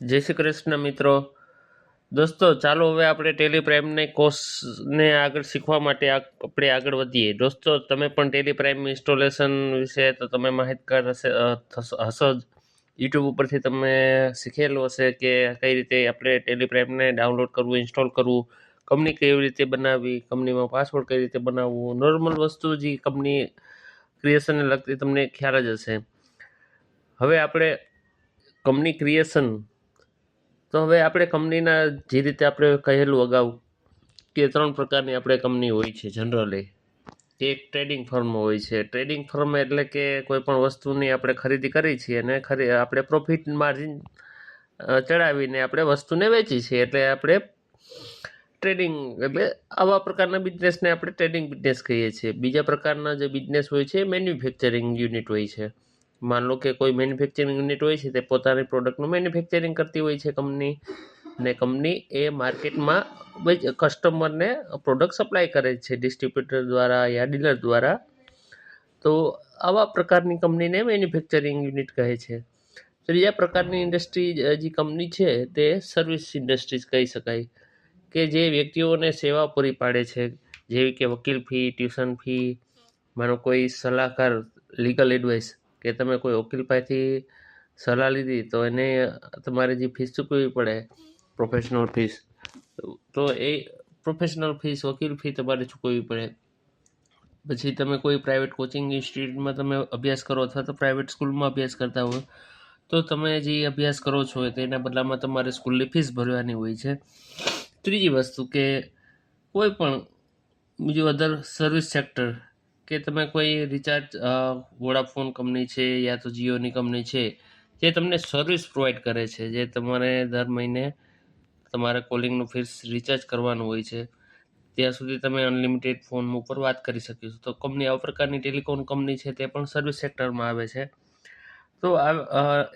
જય શ્રી કૃષ્ણ મિત્રો. દોસ્તો ચાલો હવે આપણે ટેલિપ્રાઇમને કોર્સને આગળ શીખવા માટે આપણે આગળ વધીએ. દોસ્તો તમે પણ ટેલિપ્રાઇમ ઇન્સ્ટોલેશન વિશે તો તમે માહિતગાર હશો જ. યુટ્યુબ ઉપરથી તમે શીખેલું હશે કે કઈ રીતે આપણે ટેલિપ્રાઇમને ડાઉનલોડ કરવું, ઇન્સ્ટોલ કરવું, કંપની કેવી રીતે બનાવવી, કંપનીમાં પાસવર્ડ કઈ રીતે બનાવવું, નોર્મલ વસ્તુ જે કંપની ક્રિએશનને લગતી તમને ખ્યાલ જ હશે. હવે આપણે કંપની ક્રિએશન તો હવે આપણે કંપનીના જે રીતે આપણે કહેલું અગાઉ કે 3 પ્રકારની આપણે કંપની હોય છે જનરલી. એક ટ્રેડિંગ ફર્મ હોય છે. ટ્રેડિંગ ફર્મ એટલે કે કોઈ પણ વસ્તુની આપણે ખરીદી કરી છીએ અને આપણે પ્રોફિટ માર્જિન ચડાવીને આપણે વસ્તુને વેચી છીએ, એટલે આપણે ટ્રેડિંગ એટલે આવા પ્રકારના બિઝનેસને આપણે ટ્રેડિંગ બિઝનેસ કહીએ છીએ. બીજા પ્રકારના જે બિઝનેસ હોય છે મેન્યુફેક્ચરિંગ યુનિટ હોય છે. માન લો કે કોઈ મેન્યુફેક્ચરિંગ યુનિટ હોય છે, તે પોતાની પ્રોડક્ટનું મેન્યુફેક્ચરિંગ કરતી હોય છે કંપની, ને કંપની એ માર્કેટમાં કસ્ટમરને પ્રોડક્ટ સપ્લાય કરે છે ડિસ્ટ્રીબ્યુટર દ્વારા યા ડીલર દ્વારા. તો આવા પ્રકારની કંપનીને મેન્યુફેક્ચરિંગ યુનિટ કહે છે. ત્રીજા પ્રકારની ઇન્ડસ્ટ્રી જે કંપની છે તે સર્વિસ ઇન્ડસ્ટ્રીઝ કહી શકાય, કે જે વ્યક્તિઓને સેવા પૂરી પાડે છે, જેવી કે વકીલ ફી, ટ્યુશન ફી, માનો કોઈ સલાહકાર, લીગલ એડવાઇસ, કે તમે કોઈ વકીલ પાસેથી સલાહ લીધી તો એને તમારે જે ફીસ ચૂકવવી પડે, પ્રોફેશનલ ફીસ, તો એ પ્રોફેશનલ ફીસ, વકીલ ફી તમારે ચૂકવવી પડે. પછી તમે કોઈ પ્રાઇવેટ કોચિંગ ઇન્સ્ટિટ્યૂટમાં તમે અભ્યાસ કરો અથવા તો પ્રાઇવેટ સ્કૂલમાં અભ્યાસ કરતા હો, તો તમે જે અભ્યાસ કરો છો તેના બદલામાં તમારે સ્કૂલની ફીસ ભરવાની હોય છે. ત્રીજી વસ્તુ કે કોઈ પણ બીજું અધર સર્વિસ સેક્ટર, કે તમે કોઈ રિચાર્જ, વોડાફોન કંપની છે યા તો જીઓની કંપની છે, જે તમને સર્વિસ પ્રોવાઈડ કરે છે, જે તમારે દર મહિને તમારે કોલિંગનું ફીસ રિચાર્જ કરવાનું હોય છે, ત્યાં સુધી તમે અનલિમિટેડ ફોન ઉપર વાત કરી શકીશું. તો કંપની આ પ્રકારની ટેલિકોમ કંપની છે તે પણ સર્વિસ સેક્ટરમાં આવે છે. તો આ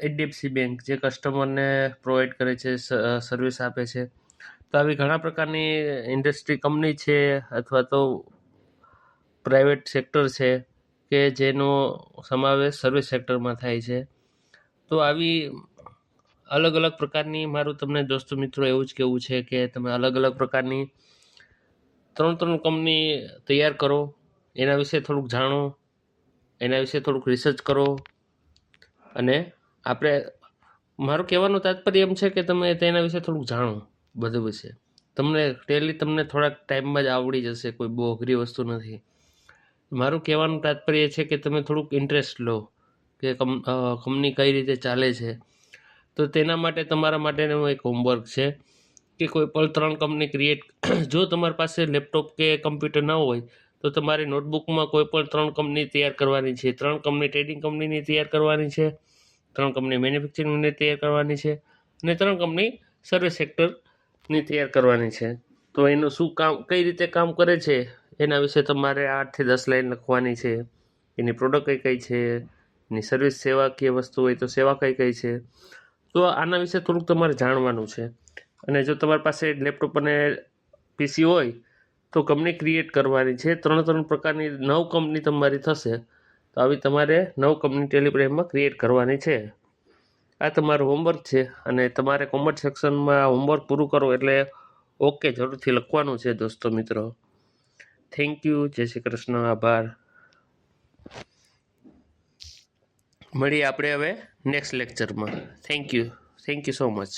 એચડીએફસી બેંક જે કસ્ટમરને પ્રોવાઈડ કરે છે, સર્વિસ આપે છે. તો આવી ઘણા પ્રકારની ઇન્ડસ્ટ્રી કંપની છે અથવા તો પ્રાઇવેટ સેક્ટર છે કે જેનો સમાવેશ સર્વિસ સેક્ટરમાં થાય છે. તો આવી અલગ અલગ પ્રકારની, મારું તમને દોસ્તો મિત્રો એવું જ કહેવું છે કે તમે અલગ અલગ પ્રકારની 3 કંપની તૈયાર કરો, એના વિશે થોડુંક જાણો, એના વિશે થોડુંક રિસર્ચ કરો. અને આપણે, મારું કહેવાનું તાત્પર્ય એમ છે કે તમે તેના વિશે થોડુંક જાણો, બધું વિશે. તમને થોડાક ટાઈમમાં જ આવડી જશે, કોઈ બહુ અઘરી વસ્તુ નથી. મારું કહેવાનું તાત્પર્ય છે કે તમે થોડુંક ઇન્ટરેસ્ટ લો કે કંપની કઈ રીતે ચાલે છે. તો તેના માટે તમારા માટેનું એક હોમવર્ક છે કે કોઈ પણ 3 કંપની ક્રિએટ, જો તમારી પાસે લેપટોપ કે કમ્પ્યુટર ન હોય તો તમારે નોટબુકમાં કોઈ પણ 3 કંપની તૈયાર કરવાની છે. 3 કંપની ટ્રેડિંગ કંપનીની તૈયાર કરવાની છે, 3 કંપની મેન્યુફેક્ચરિંગની તૈયાર કરવાની છે, અને 3 કંપની સર્વિસ સેક્ટરની તૈયાર કરવાની છે. તો એનું શું કામ, કઈ રીતે કામ કરે છે, એના વિશે તમારે 8 થી 10 લાઈન લખવાની છે. એની પ્રોડક્ટ કઈ કઈ છે, એની સર્વિસ સેવાકીય વસ્તુ હોય તો સેવા કઈ કઈ છે. તો આના વિશે થોડુંક તમારે જાણવાનું છે. અને જો તમારી પાસે લેપટોપ અને પીસી હોય તો કંપની ક્રિએટ કરવાની છે. 3 પ્રકારની 9 કંપની તમારી થશે. તો આવી તમારે 9 કંપની ટેલિપ્રાઇમમાં ક્રિએટ કરવાની છે. આ તમારું હોમવર્ક છે, અને તમારે કોમેન્ટ સેક્શનમાં હોમવર્ક પૂરું કરો એટલે ઓકે જરૂરથી લખવાનું છે દોસ્તો મિત્રો. Thank you. જય શ્રી કૃષ્ણ. આભાર. મળીએ આપણે હવે નેક્સ્ટ લેક્ચરમાં. Thank you so much.